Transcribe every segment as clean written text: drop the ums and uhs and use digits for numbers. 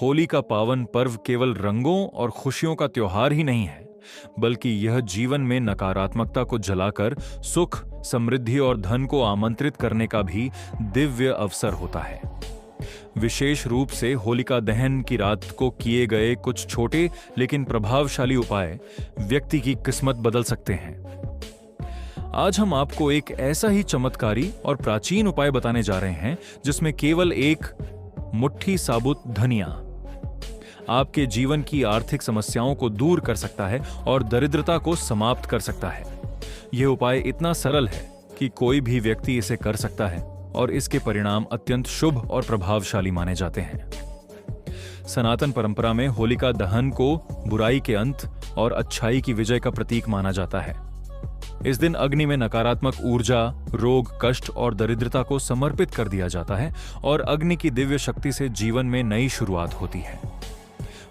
होली का पावन पर्व केवल रंगों और खुशियों का त्योहार ही नहीं है, बल्कि यह जीवन में नकारात्मकता को जलाकर सुख, समृद्धि और धन को आमंत्रित करने का भी दिव्य अवसर होता है। विशेष रूप से होलिका दहन की रात को किए गए कुछ छोटे लेकिन प्रभावशाली उपाय व्यक्ति की किस्मत बदल सकते हैं। आज हम आपको एक ऐसा ही चमत्कारी और प्राचीन उपाय बताने जा रहे हैं जिसमें केवल एक मुट्ठी साबुत धनिया आपके जीवन की आर्थिक समस्याओं को दूर कर सकता है और दरिद्रता को समाप्त कर सकता है। यह उपाय इतना सरल है कि कोई भी व्यक्ति इसे कर सकता है और इसके परिणाम अत्यंत शुभ और प्रभावशाली माने जाते हैं। सनातन परंपरा में होलिका दहन को बुराई के अंत और अच्छाई की विजय का प्रतीक माना जाता है। इस दिन अग्नि में नकारात्मक ऊर्जा, रोग, कष्ट और दरिद्रता को समर्पित कर दिया जाता है और अग्नि की दिव्य शक्ति से जीवन में नई शुरुआत होती है।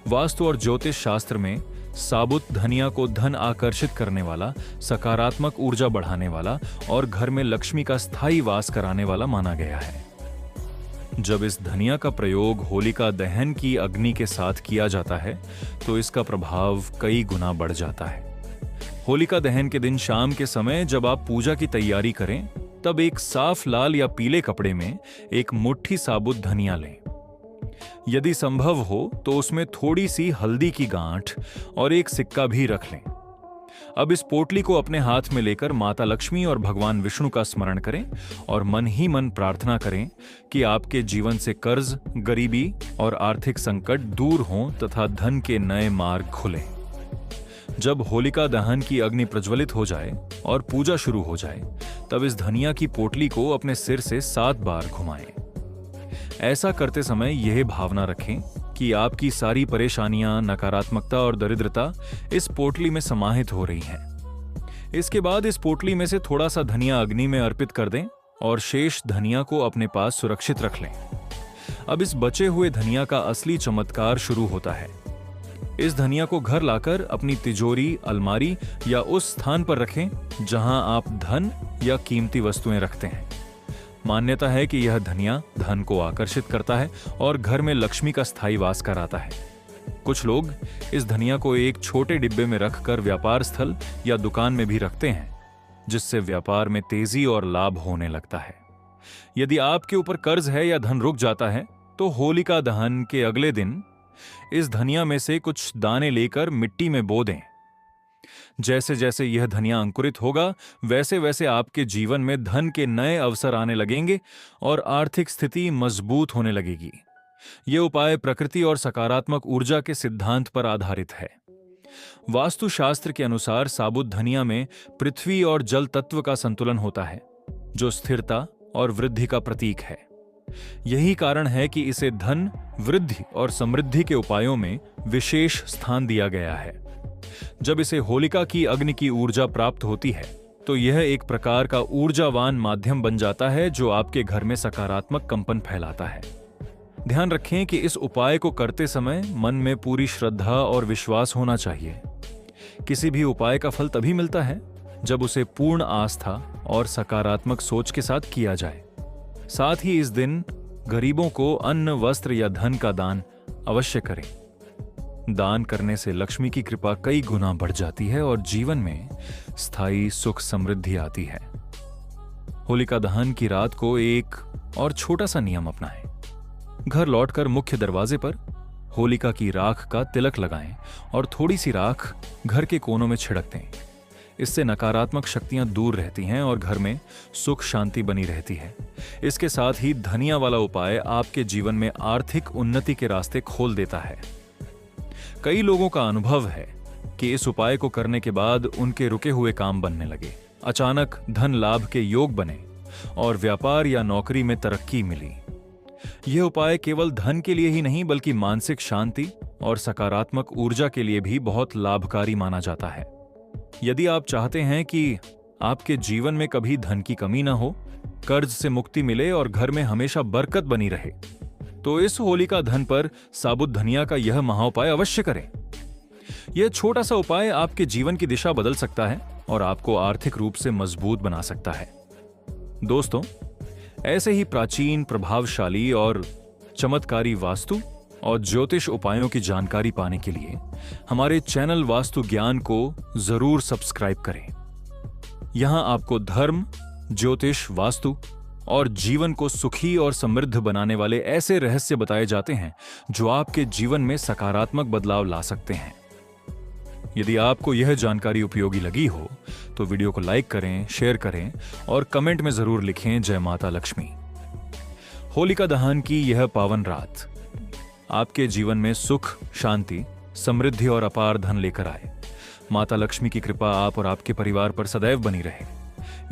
वास्तु और ज्योतिष शास्त्र में साबुत धनिया को धन आकर्षित करने वाला, सकारात्मक ऊर्जा बढ़ाने वाला और घर में लक्ष्मी का स्थायी वास कराने वाला माना गया है। जब इस धनिया का प्रयोग होलिका दहन की अग्नि के साथ किया जाता है तो इसका प्रभाव कई गुना बढ़ जाता है। होलिका दहन के दिन शाम के समय जब आप पूजा की तैयारी करें, तब एक साफ लाल या पीले कपड़े में एक मुट्ठी साबुत धनिया लें। यदि संभव हो तो उसमें थोड़ी सी हल्दी की गांठ और एक सिक्का भी रख लें। अब इस पोटली को अपने हाथ में लेकर माता लक्ष्मी और भगवान विष्णु का स्मरण करें और मन ही मन प्रार्थना करें कि आपके जीवन से कर्ज, गरीबी और आर्थिक संकट दूर हों तथा धन के नए मार्ग खुलें। जब होलिका दहन की अग्नि प्रज्वलित हो जाए और पूजा शुरू हो जाए, तब इस धनिया की पोटली को अपने सिर से 7 बार घुमाएं। ऐसा करते समय यह भावना रखें कि आपकी सारी परेशानियां, नकारात्मकता और दरिद्रता इस पोटली में समाहित हो रही हैं। इसके बाद इस पोटली में से थोड़ा सा धनिया अग्नि में अर्पित कर दें और शेष धनिया को अपने पास सुरक्षित रख लें। अब इस बचे हुए धनिया का असली चमत्कार शुरू होता है। इस धनिया को घर लाकर अपनी तिजोरी, अलमारी या उस स्थान पर रखें जहां आप धन या कीमती वस्तुएं रखते हैं। मान्यता है कि यह धनिया धन को आकर्षित करता है और घर में लक्ष्मी का स्थायी वास कराता है। कुछ लोग इस धनिया को एक छोटे डिब्बे में रखकर व्यापार स्थल या दुकान में भी रखते हैं, जिससे व्यापार में तेजी और लाभ होने लगता है। यदि आपके ऊपर कर्ज है या धन रुक जाता है, तो होलिका दहन के अगले दिन इस धनिया में से कुछ दाने लेकर मिट्टी में बो दें। जैसे जैसे यह धनिया अंकुरित होगा, वैसे वैसे आपके जीवन में धन के नए अवसर आने लगेंगे और आर्थिक स्थिति मजबूत होने लगेगी। यह उपाय प्रकृति और सकारात्मक ऊर्जा के सिद्धांत पर आधारित है। वास्तुशास्त्र के अनुसार साबुत धनिया में पृथ्वी और जल तत्व का संतुलन होता है, जो स्थिरता और वृद्धि का प्रतीक है। यही कारण है कि इसे धन, वृद्धि और समृद्धि के उपायों में विशेष स्थान दिया गया है। जब इसे होलिका की अग्नि की ऊर्जा प्राप्त होती है, तो यह एक प्रकार का ऊर्जावान माध्यम बन जाता है जो आपके घर में सकारात्मक कंपन फैलाता है। ध्यान रखें कि इस उपाय को करते समय मन में पूरी श्रद्धा और विश्वास होना चाहिए। किसी भी उपाय का फल तभी मिलता है जब उसे पूर्ण आस्था और सकारात्मक सोच के साथ किया जाए। साथ ही इस दिन गरीबों को अन्न, वस्त्र या धन का दान अवश्य करें। दान करने से लक्ष्मी की कृपा कई गुना बढ़ जाती है और जीवन में स्थायी सुख, समृद्धि आती है। होलिका दहन की रात को एक और छोटा सा नियम अपनाएं। घर लौटकर मुख्य दरवाजे पर होलिका की राख का तिलक लगाएं और थोड़ी सी राख घर के कोनों में छिड़क दें। इससे नकारात्मक शक्तियां दूर रहती हैं और घर में सुख, शांति बनी रहती है। इसके साथ ही धनिया वाला उपाय आपके जीवन में आर्थिक उन्नति के रास्ते खोल देता है। कई लोगों का अनुभव है कि इस उपाय को करने के बाद उनके रुके हुए काम बनने लगे, अचानक धन लाभ के योग बने और व्यापार या नौकरी में तरक्की मिली। यह उपाय केवल धन के लिए ही नहीं, बल्कि मानसिक शांति और सकारात्मक ऊर्जा के लिए भी बहुत लाभकारी माना जाता है। यदि आप चाहते हैं कि आपके जीवन में कभी धन की कमी ना हो, कर्ज से मुक्ति मिले और घर में हमेशा बरकत बनी रहे, तो इस होलिका दहन पर साबुत धनिया का यह महाउपाय अवश्य करें। यह छोटा सा उपाय आपके जीवन की दिशा बदल सकता है और आपको आर्थिक रूप से मजबूत बना सकता है। दोस्तों, ऐसे ही प्राचीन, प्रभावशाली और चमत्कारी वास्तु और ज्योतिष उपायों की जानकारी पाने के लिए हमारे चैनल वास्तु ज्ञान को जरूर सब्सक्राइब करें। यहां आपको धर्म, ज्योतिष, वास्तु और जीवन को सुखी और समृद्ध बनाने वाले ऐसे रहस्य बताए जाते हैं जो आपके जीवन में सकारात्मक बदलाव ला सकते हैं। यदि आपको यह जानकारी उपयोगी लगी हो तो वीडियो को लाइक करें, शेयर करें और कमेंट में जरूर लिखें जय माता लक्ष्मी। होलिका दहन की यह पावन रात आपके जीवन में सुख, शांति, समृद्धि और अपार धन लेकर आए। माता लक्ष्मी की कृपा आप और आपके परिवार पर सदैव बनी रहे।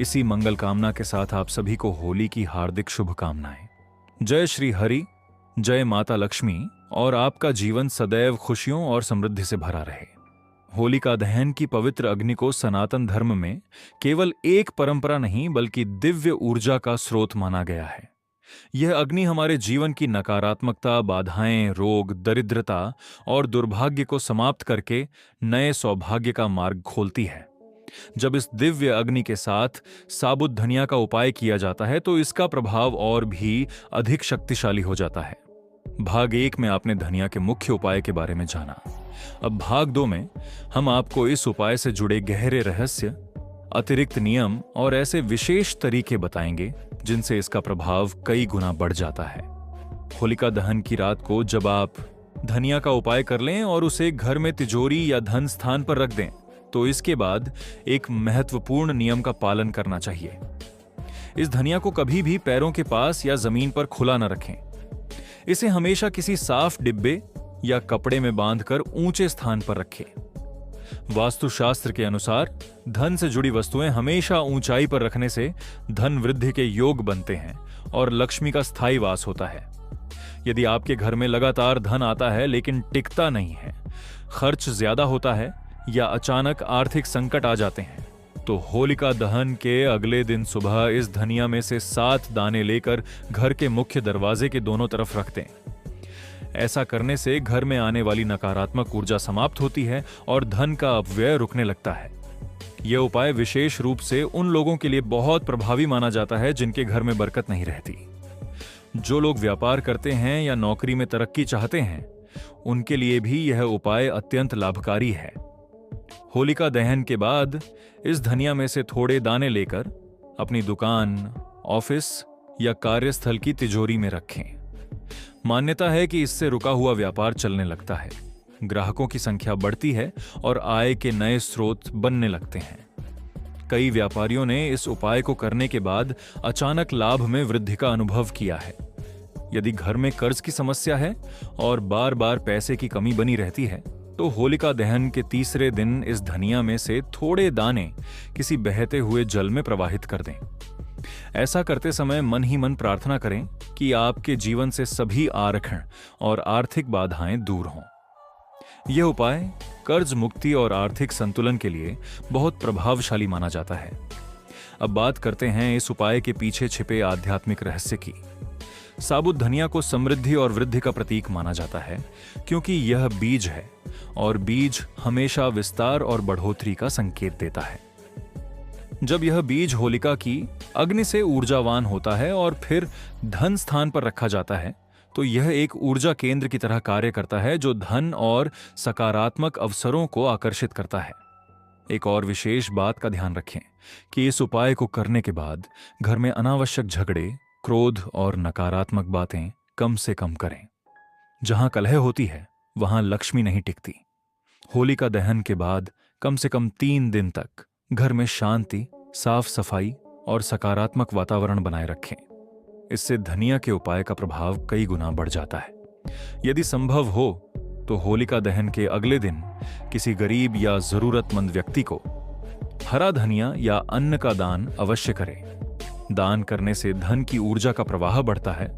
इसी मंगल कामना के साथ आप सभी को होली की हार्दिक शुभकामनाएं। जय श्री हरि, जय माता लक्ष्मी और आपका जीवन सदैव खुशियों और समृद्धि से भरा रहे। होलिका दहन की पवित्र अग्नि को सनातन धर्म में केवल एक परंपरा नहीं बल्कि दिव्य ऊर्जा का स्रोत माना गया है। यह अग्नि हमारे जीवन की नकारात्मकता, बाधाएं, रोग, दरिद्रता और दुर्भाग्य को समाप्त करके नए सौभाग्य का मार्ग खोलती है। जब इस दिव्य अग्नि के साथ साबुत धनिया का उपाय किया जाता है तो इसका प्रभाव और भी अधिक शक्तिशाली हो जाता है। भाग 1 में आपने धनिया के मुख्य उपाय के बारे में जाना। अब भाग 2 में हम आपको इस उपाय से जुड़े गहरे रहस्य, अतिरिक्त नियम और ऐसे विशेष तरीके बताएंगे जिनसे इसका प्रभाव कई गुना बढ़ जाता है। होलिका दहन की रात को जब आप धनिया का उपाय कर लें और उसे घर में तिजोरी या धन स्थान पर रख दें तो इसके बाद एक महत्वपूर्ण नियम का पालन करना चाहिए। इस धनिया को कभी भी पैरों के पास या जमीन पर खुला न रखें। इसे हमेशा किसी साफ डिब्बे या कपड़े में बांधकर ऊंचे स्थान पर रखें। वास्तुशास्त्र के अनुसार धन से जुड़ी वस्तुएं हमेशा ऊंचाई पर रखने से धन वृद्धि के योग बनते हैं और लक्ष्मी का स्थायी वास होता है। यदि आपके घर में लगातार धन आता है लेकिन टिकता नहीं है, खर्च ज्यादा होता है या अचानक आर्थिक संकट आ जाते हैं तो होलिका दहन के अगले दिन सुबह इस धनिया में से 7 दाने लेकर घर के मुख्य दरवाजे के दोनों तरफ रख दें। ऐसा करने से घर में आने वाली नकारात्मक ऊर्जा समाप्त होती है और धन का अपव्यय रुकने लगता है। यह उपाय विशेष रूप से उन लोगों के लिए बहुत प्रभावी माना जाता है जिनके घर में बरकत नहीं रहती। जो लोग व्यापार करते हैं या नौकरी में तरक्की चाहते हैं उनके लिए भी यह उपाय अत्यंत लाभकारी है। होलिका दहन के बाद इस धनिया में से थोड़े दाने लेकर अपनी दुकान, ऑफिस या कार्यस्थल की तिजोरी में रखें। मान्यता है कि इससे रुका हुआ व्यापार चलने लगता है, ग्राहकों की संख्या बढ़ती है और आय के नए स्रोत बनने लगते हैं। कई व्यापारियों ने इस उपाय को करने के बाद अचानक लाभ में वृद्धि का अनुभव किया है। यदि घर में कर्ज की समस्या है और बार बार पैसे की कमी बनी रहती है तो होलिका दहन के तीसरे दिन इस धनिया में से थोड़े दाने किसी बहते हुए जल में प्रवाहित कर दें। ऐसा करते समय मन ही मन प्रार्थना करें कि आपके जीवन से सभी आरक्षण और आर्थिक बाधाएं दूर हों। यह उपाय कर्ज मुक्ति और आर्थिक संतुलन के लिए बहुत प्रभावशाली माना जाता है। अब बात करते हैं इस उपाय के पीछे छिपे आध्यात्मिक रहस्य की। साबुत धनिया को समृद्धि और वृद्धि का प्रतीक माना जाता है क्योंकि यह बीज है और बीज हमेशा विस्तार और बढ़ोतरी का संकेत देता है। जब यह बीज होलिका की अग्नि से ऊर्जावान होता है और फिर धन स्थान पर रखा जाता है तो यह एक ऊर्जा केंद्र की तरह कार्य करता है जो धन और सकारात्मक अवसरों को आकर्षित करता है। एक और विशेष बात का ध्यान रखें कि इस उपाय को करने के बाद घर में अनावश्यक झगड़े, क्रोध और नकारात्मक बातें कम से कम करें। जहां कलह होती है वहां लक्ष्मी नहीं टिकती। होलिका दहन के बाद कम से कम 3 दिन तक घर में शांति, साफ सफाई और सकारात्मक वातावरण बनाए रखें। इससे धनिया के उपाय का प्रभाव कई गुना बढ़ जाता है। यदि संभव हो तो होलिका दहन के अगले दिन किसी गरीब या जरूरतमंद व्यक्ति को हरा धनिया या अन्न का दान अवश्य करें। दान करने से धन की ऊर्जा का प्रवाह बढ़ता है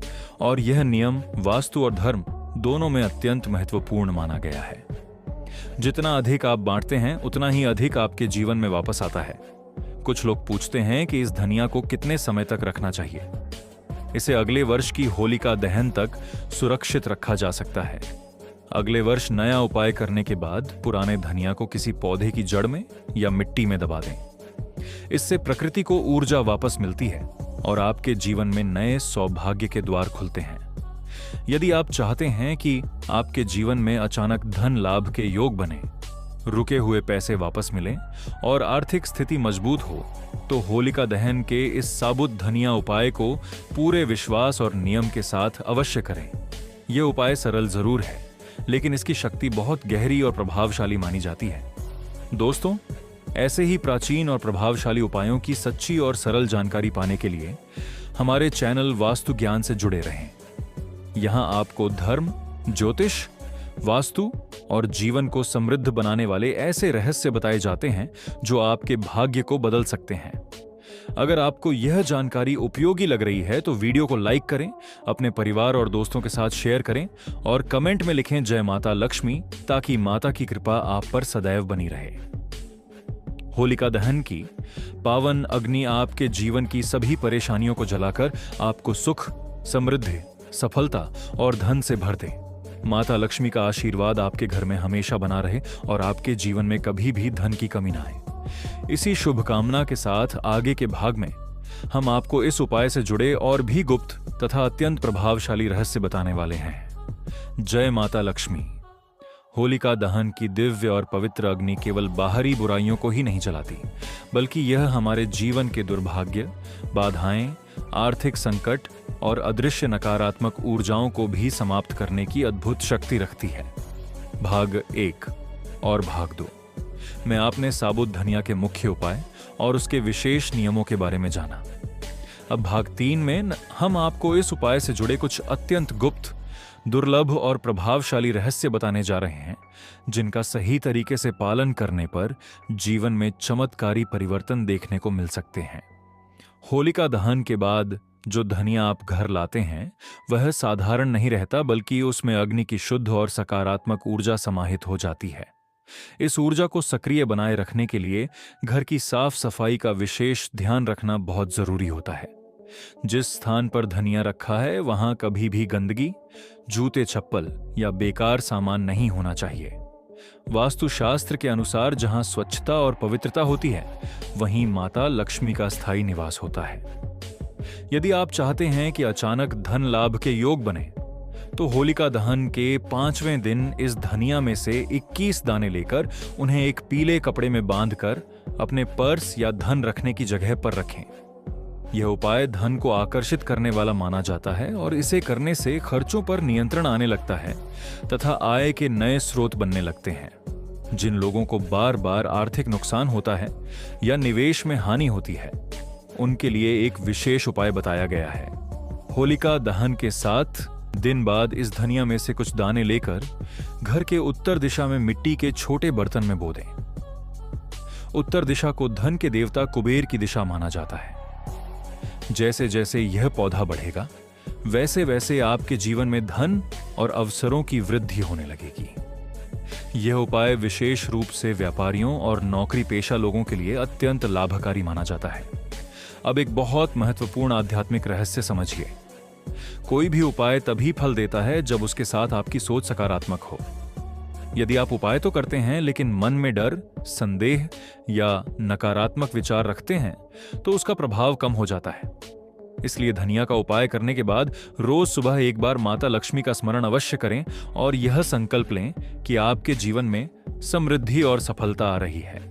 और यह नियम वास्तु और धर्म दोनों में अत्यंत महत्वपूर्ण माना गया है। जितना अधिक आप बांटते हैं उतना ही अधिक आपके जीवन में वापस आता है। कुछ लोग पूछते हैं कि इस धनिया को कितने समय तक रखना चाहिए। इसे अगले वर्ष की होलिका दहन तक सुरक्षित रखा जा सकता है। अगले वर्ष नया उपाय करने के बाद पुराने धनिया को किसी पौधे की जड़ में या मिट्टी में दबा दें। इससे प्रकृति को ऊर्जा वापस मिलती है और आपके जीवन में नए सौभाग्य के द्वार खुलते हैं। यदि आप चाहते हैं कि आपके जीवन में अचानक धन लाभ के योग बने, रुके हुए पैसे वापस मिलें और आर्थिक स्थिति मजबूत हो, तो होलिका दहन के इस साबुत धनिया उपाय को पूरे विश्वास और नियम के साथ अवश्य करें। यह उपाय सरल जरूर है, लेकिन इसकी शक्ति बहुत गहरी और प्रभावशाली मानी जाती है। दोस्तों, ऐसे ही प्राचीन और प्रभावशाली उपायों की सच्ची और सरल जानकारी पाने के लिए हमारे चैनल वास्तु ज्ञान से जुड़े रहें। यहां आपको धर्म, ज्योतिष, वास्तु और जीवन को समृद्ध बनाने वाले ऐसे रहस्य बताए जाते हैं जो आपके भाग्य को बदल सकते हैं। अगर आपको यह जानकारी उपयोगी लग रही है तो वीडियो को लाइक करें, अपने परिवार और दोस्तों के साथ शेयर करें और कमेंट में लिखें जय माता लक्ष्मी, ताकि माता की कृपा आप पर सदैव बनी रहे। होलिका दहन की पावन अग्नि आपके जीवन की सभी परेशानियों को जलाकर आपको सुख, समृद्धि, सफलता और धन से भर दे। माता लक्ष्मी का आशीर्वाद आपके घर में हमेशा बना रहे और आपके जीवन में कभी भी धन की कमी ना आए। इसी शुभकामना के साथ आगे के भाग में हम आपको इस उपाय से जुड़े और भी गुप्त तथा अत्यंत प्रभावशाली रहस्य बताने वाले हैं। जय माता लक्ष्मी। होलिका दहन की दिव्य और पवित्र अग्नि केवल बाहरी बुराइयों को ही नहीं जलाती, बल्कि यह हमारे जीवन के दुर्भाग्य, बाधाएं, आर्थिक संकट और अदृश्य नकारात्मक ऊर्जाओं को भी समाप्त करने की अद्भुत शक्ति रखती है। भाग 1 और भाग 2 में आपने साबुत धनिया के मुख्य उपाय और उसके विशेष नियमों के बारे में जाना। अब भाग 3 में हम आपको इस उपाय से जुड़े कुछ अत्यंत गुप्त, दुर्लभ और प्रभावशाली रहस्य बताने जा रहे हैं, जिनका सही तरीके से पालन करने पर जीवन में चमत्कारी परिवर्तन देखने को मिल सकते हैं। होलिका दहन के बाद जो धनिया आप घर लाते हैं वह साधारण नहीं रहता, बल्कि उसमें अग्नि की शुद्ध और सकारात्मक ऊर्जा समाहित हो जाती है। इस ऊर्जा को सक्रिय बनाए रखने के लिए घर की साफ सफाई का विशेष ध्यान रखना बहुत जरूरी होता है। जिस स्थान पर धनिया रखा है वहां कभी भी गंदगी, जूते चप्पल या बेकार सामान नहीं होना चाहिए। वास्तुशास्त्र के अनुसार जहां स्वच्छता और पवित्रता होती है, वहीं माता लक्ष्मी का स्थायी निवास होता है। यदि आप चाहते हैं कि अचानक धन लाभ के योग बने, तो होलिका दहन के 5वें दिन इस धनिया में से 21 दाने लेकर उन्हें एक पीले कपड़े में बांधकर अपने पर्स या धन रखने की जगह पर रखें। यह उपाय धन को आकर्षित करने वाला माना जाता है और इसे करने से खर्चों पर नियंत्रण आने लगता है तथा आय के नए स्रोत बनने लगते हैं। जिन लोगों को बार बार आर्थिक नुकसान होता है या निवेश में हानि होती है, उनके लिए एक विशेष उपाय बताया गया है। होलिका दहन के 7 दिन बाद इस धनिया में से कुछ दाने लेकर घर के उत्तर दिशा में मिट्टी के छोटे बर्तन में बो दें। उत्तर दिशा को धन के देवता कुबेर की दिशा माना जाता है। जैसे जैसे यह पौधा बढ़ेगा, वैसे वैसे आपके जीवन में धन और अवसरों की वृद्धि होने लगेगी। यह उपाय विशेष रूप से व्यापारियों और नौकरी पेशा लोगों के लिए अत्यंत लाभकारी माना जाता है। अब एक बहुत महत्वपूर्ण आध्यात्मिक रहस्य समझिए। कोई भी उपाय तभी फल देता है जब उसके साथ आपकी सोच सकारात्मक हो। यदि आप उपाय तो करते हैं लेकिन मन में डर, संदेह या नकारात्मक विचार रखते हैं, तो उसका प्रभाव कम हो जाता है। इसलिए धनिया का उपाय करने के बाद रोज सुबह एक बार माता लक्ष्मी का स्मरण अवश्य करें और यह संकल्प लें कि आपके जीवन में समृद्धि और सफलता आ रही है।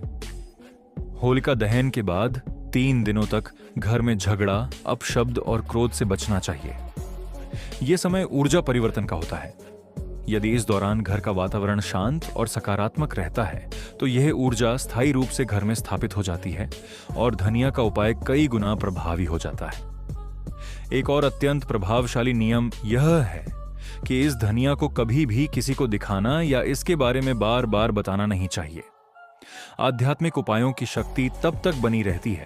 होलिका दहन के बाद 3 दिनों तक घर में झगड़ा, अपशब्द और क्रोध से बचना चाहिए। यह समय ऊर्जा परिवर्तन का होता है। यदि इस दौरान घर का वातावरण शांत और सकारात्मक रहता है, तो यह ऊर्जा स्थायी रूप से घर में स्थापित हो जाती है और धनिया का उपाय कई गुना प्रभावी हो जाता है। एक और अत्यंत प्रभावशाली नियम यह है कि इस धनिया को कभी भी किसी को दिखाना या इसके बारे में बार बार बताना नहीं चाहिए। आध्यात्मिक उपायों की शक्ति तब तक बनी रहती है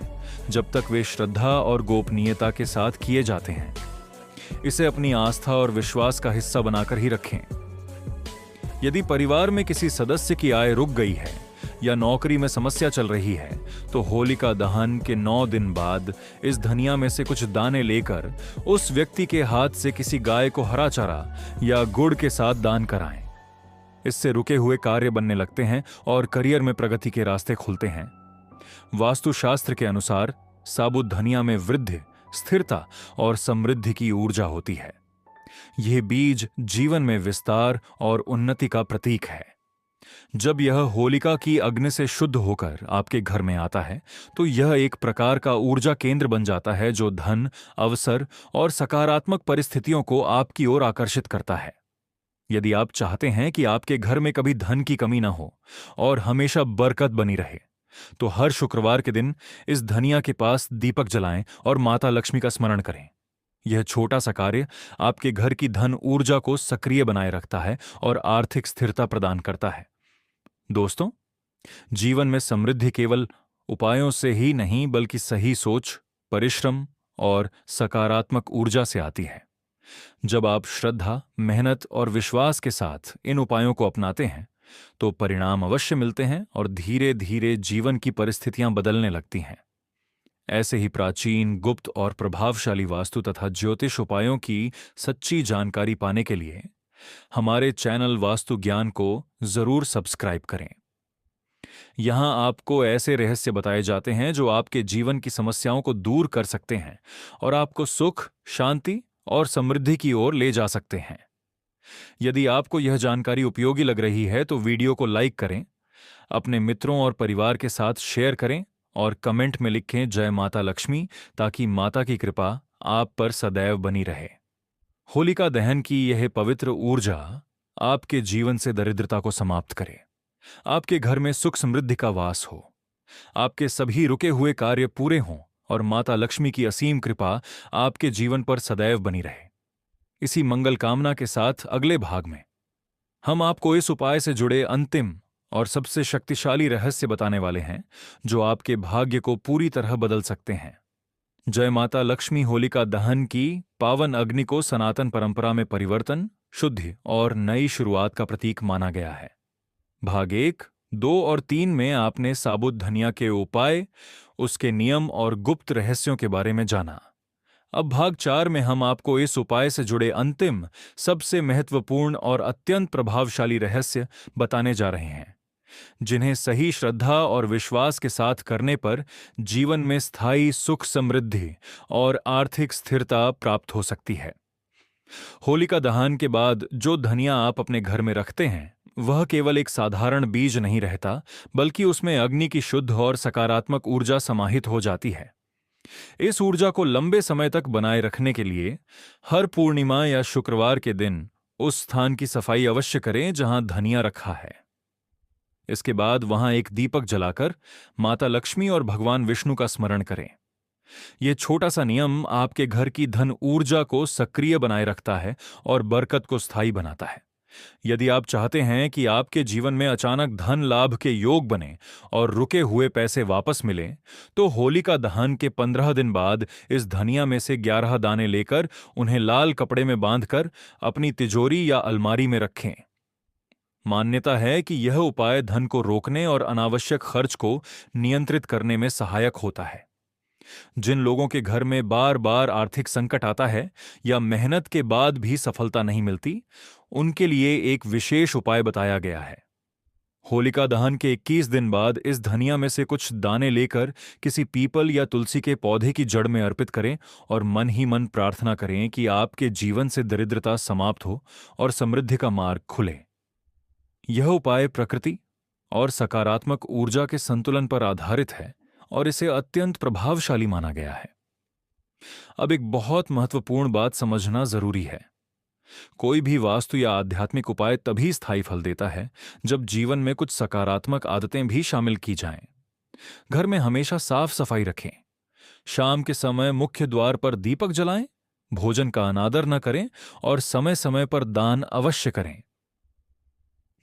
जब तक वे श्रद्धा और गोपनीयता के साथ किए जाते हैं। इसे अपनी आस्था और विश्वास का हिस्सा बनाकर ही रखें। यदि परिवार में किसी सदस्य की आय रुक गई है या नौकरी में समस्या चल रही है, तो होलिका दहन के 9 दिन बाद इस धनिया में से कुछ दाने लेकर उस व्यक्ति के हाथ से किसी गाय को हरा चारा या गुड़ के साथ दान कराएं। इससे रुके हुए कार्य बनने लगते हैं और करियर में प्रगति के रास्ते खुलते हैं। वास्तुशास्त्र के अनुसार साबुत धनिया में वृद्धि, स्थिरता और समृद्धि की ऊर्जा होती है। यह बीज जीवन में विस्तार और उन्नति का प्रतीक है। जब यह होलिका की अग्नि से शुद्ध होकर आपके घर में आता है तो यह एक प्रकार का ऊर्जा केंद्र बन जाता है जो धन, अवसर और सकारात्मक परिस्थितियों को आपकी ओर आकर्षित करता है। यदि आप चाहते हैं कि आपके घर में कभी धन की कमी न हो और हमेशा बरकत बनी रहे, तो हर शुक्रवार के दिन इस धनिया के पास दीपक जलाएं और माता लक्ष्मी का स्मरण करें। यह छोटा सा कार्य आपके घर की धन ऊर्जा को सक्रिय बनाए रखता है और आर्थिक स्थिरता प्रदान करता है। दोस्तों, जीवन में समृद्धि केवल उपायों से ही नहीं बल्कि सही सोच, परिश्रम और सकारात्मक ऊर्जा से आती है। जब आप श्रद्धा, मेहनत और विश्वास के साथ इन उपायों को अपनाते हैं तो परिणाम अवश्य मिलते हैं और धीरे धीरे जीवन की परिस्थितियां बदलने लगती हैं। ऐसे ही प्राचीन, गुप्त और प्रभावशाली वास्तु तथा ज्योतिष उपायों की सच्ची जानकारी पाने के लिए हमारे चैनल वास्तु ज्ञान को जरूर सब्सक्राइब करें। यहां आपको ऐसे रहस्य बताए जाते हैं जो आपके जीवन की समस्याओं को दूर कर सकते हैं और आपको सुख, शांति और समृद्धि की ओर ले जा सकते हैं। यदि आपको यह जानकारी उपयोगी लग रही है तो वीडियो को लाइक करें, अपने मित्रों और परिवार के साथ शेयर करें और कमेंट में लिखें जय माता लक्ष्मी, ताकि माता की कृपा आप पर सदैव बनी रहे। होलिका दहन की यह पवित्र ऊर्जा आपके जीवन से दरिद्रता को समाप्त करे, आपके घर में सुख समृद्धि का वास हो, आपके सभी रुके हुए कार्य पूरे हों और माता लक्ष्मी की असीम कृपा आपके जीवन पर सदैव बनी रहे। इसी मंगल कामना के साथ अगले भाग में हम आपको इस उपाय से जुड़े अंतिम और सबसे शक्तिशाली रहस्य बताने वाले हैं जो आपके भाग्य को पूरी तरह बदल सकते हैं। जय माता लक्ष्मी होलिका दहन की पावन अग्नि को सनातन परंपरा में परिवर्तन, शुद्धि और नई शुरुआत का प्रतीक माना गया है। भाग 1, 2 और 3 में आपने साबुत धनिया के उपाय, उसके नियम और गुप्त रहस्यों के बारे में जाना। अब भाग 4 में हम आपको इस उपाय से जुड़े अंतिम, सबसे महत्वपूर्ण और अत्यंत प्रभावशाली रहस्य बताने जा रहे हैं, जिन्हें सही श्रद्धा और विश्वास के साथ करने पर जीवन में स्थायी सुख, समृद्धि और आर्थिक स्थिरता प्राप्त हो सकती है। होलिका दहन के बाद जो धनिया आप अपने घर में रखते हैं वह केवल एक साधारण बीज नहीं रहता, बल्कि उसमें अग्नि की शुद्ध और सकारात्मक ऊर्जा समाहित हो जाती है। इस ऊर्जा को लंबे समय तक बनाए रखने के लिए हर पूर्णिमा या शुक्रवार के दिन उस स्थान की सफाई अवश्य करें जहां धनिया रखा है। इसके बाद वहां एक दीपक जलाकर माता लक्ष्मी और भगवान विष्णु का स्मरण करें। यह छोटा सा नियम आपके घर की धन ऊर्जा को सक्रिय बनाए रखता है और बरकत को स्थायी बनाता है। यदि आप चाहते हैं कि आपके जीवन में अचानक धन लाभ के योग बने और रुके हुए पैसे वापस मिले, तो होलिका दहन के 15 दिन बाद इस धनिया में से 11 दाने लेकर उन्हें लाल कपड़े में बांधकर अपनी तिजोरी या अलमारी में रखें। मान्यता है कि यह उपाय धन को रोकने और अनावश्यक खर्च को नियंत्रित करने में सहायक होता है। जिन लोगों के घर में बार बार आर्थिक संकट आता है या मेहनत के बाद भी सफलता नहीं मिलती, उनके लिए एक विशेष उपाय बताया गया है। होलिका दहन के 21 दिन बाद इस धनिया में से कुछ दाने लेकर किसी पीपल या तुलसी के पौधे की जड़ में अर्पित करें और मन ही मन प्रार्थना करें कि आपके जीवन से दरिद्रता समाप्त हो और समृद्धि का मार्ग खुले। यह उपाय प्रकृति और सकारात्मक ऊर्जा के संतुलन पर आधारित है और इसे अत्यंत प्रभावशाली माना गया है। अब एक बहुत महत्वपूर्ण बात समझना जरूरी है। कोई भी वास्तु या आध्यात्मिक उपाय तभी स्थायी फल देता है जब जीवन में कुछ सकारात्मक आदतें भी शामिल की जाएं। घर में हमेशा साफ सफाई रखें, शाम के समय मुख्य द्वार पर दीपक जलाएं, भोजन का अनादर न करें और समय समय पर दान अवश्य करें।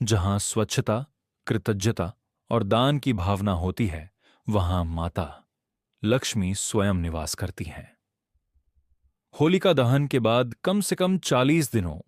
जहां स्वच्छता, कृतज्ञता और दान की भावना होती है, वहां माता लक्ष्मी स्वयं निवास करती हैं। होलिका दहन के बाद कम से कम 40 दिनों